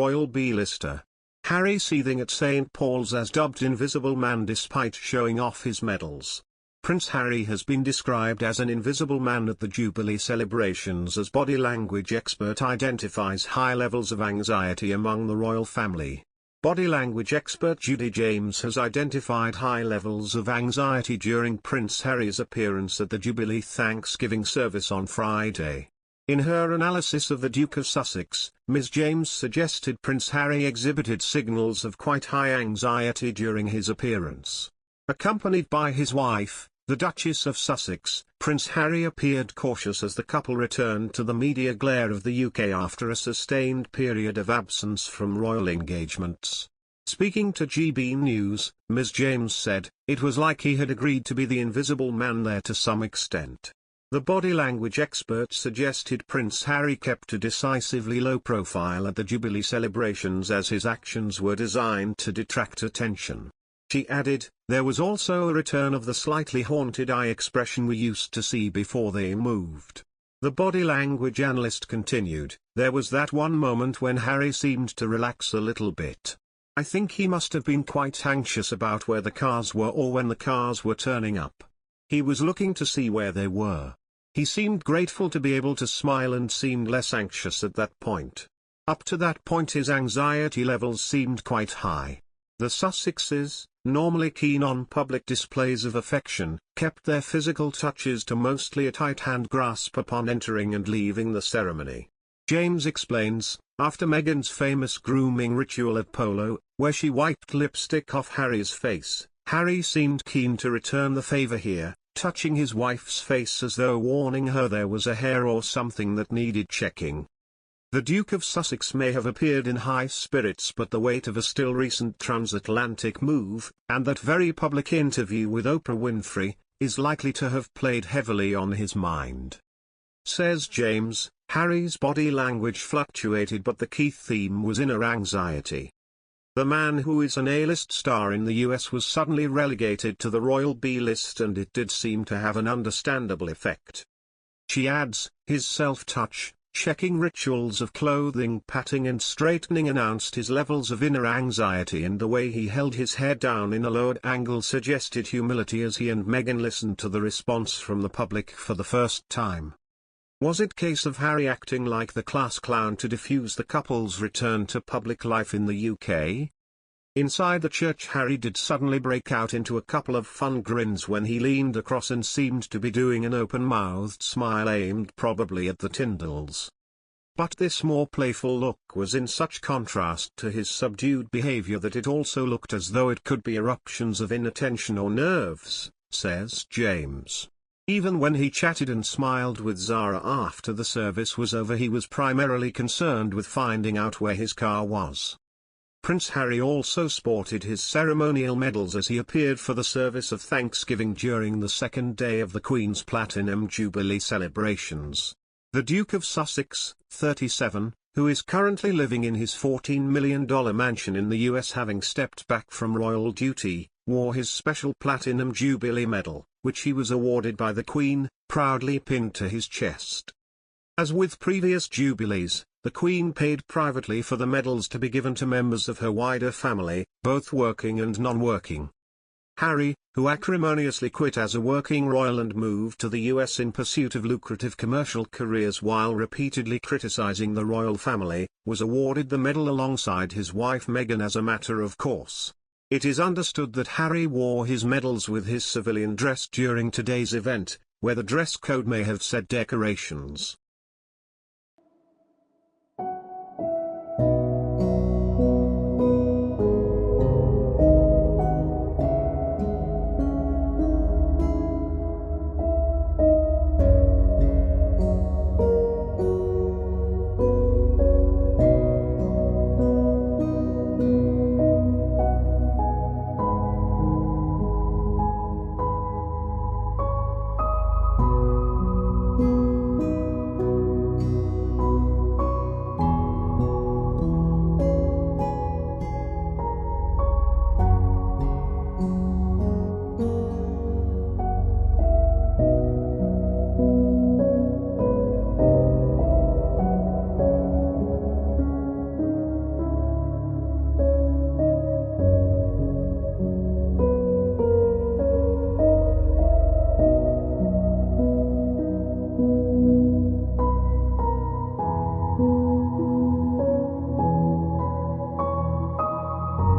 royal B-lister. Harry seething at St. Paul's as dubbed Invisible Man despite showing off his medals. Prince Harry has been described as an invisible man at the Jubilee celebrations as body language expert identifies high levels of anxiety among the royal family. Body language expert Judi James has identified high levels of anxiety during Prince Harry's appearance at the Jubilee Thanksgiving service on Friday. In her analysis of the Duke of Sussex, Ms. James suggested Prince Harry exhibited signals of quite high anxiety during his appearance. Accompanied by his wife, the Duchess of Sussex, Prince Harry appeared cautious as the couple returned to the media glare of the UK after a sustained period of absence from royal engagements. Speaking to GB News, Ms. James said, "It was like he had agreed to be the invisible man there to some extent." The body language expert suggested Prince Harry kept a decisively low profile at the Jubilee celebrations as his actions were designed to detract attention. She added, "There was also a return of the slightly haunted eye expression we used to see before they moved." The body language analyst continued, "There was that one moment when Harry seemed to relax a little bit. I think he must have been quite anxious about where the cars were or when the cars were turning up. He was looking to see where they were. He seemed grateful to be able to smile and seemed less anxious at that point. Up to that point his anxiety levels seemed quite high." The Sussexes, normally keen on public displays of affection, kept their physical touches to mostly a tight hand grasp upon entering and leaving the ceremony. James explains, after Meghan's famous grooming ritual at Polo, where she wiped lipstick off Harry's face, Harry seemed keen to return the favor here, touching his wife's face as though warning her there was a hair or something that needed checking. The Duke of Sussex may have appeared in high spirits, but the weight of a still recent transatlantic move, and that very public interview with Oprah Winfrey, is likely to have played heavily on his mind. Says James, Harry's body language fluctuated, but the key theme was inner anxiety. The man who is an A-list star in the US was suddenly relegated to the royal B-list, and it did seem to have an understandable effect. She adds, his self-touch, checking rituals of clothing, patting and straightening announced his levels of inner anxiety, and the way he held his head down in a lowered angle suggested humility as he and Meghan listened to the response from the public for the first time. Was it case of Harry acting like the class clown to diffuse the couple's return to public life in the UK? Inside the church, Harry did suddenly break out into a couple of fun grins when he leaned across and seemed to be doing an open-mouthed smile aimed probably at the Tyndalls. But this more playful look was in such contrast to his subdued behavior that it also looked as though it could be eruptions of inattention or nerves, says James. Even when he chatted and smiled with Zara after the service was over, he was primarily concerned with finding out where his car was. Prince Harry also sported his ceremonial medals as he appeared for the service of Thanksgiving during the second day of the Queen's Platinum Jubilee celebrations. The Duke of Sussex, 37, who is currently living in his $14 million mansion in the US having stepped back from royal duty, wore his special Platinum Jubilee medal, which he was awarded by the Queen, proudly pinned to his chest. As with previous jubilees, the Queen paid privately for the medals to be given to members of her wider family, both working and non-working. Harry, who acrimoniously quit as a working royal and moved to the US in pursuit of lucrative commercial careers while repeatedly criticizing the royal family, was awarded the medal alongside his wife Meghan as a matter of course. It is understood that Harry wore his medals with his civilian dress during today's event, where the dress code may have said decorations.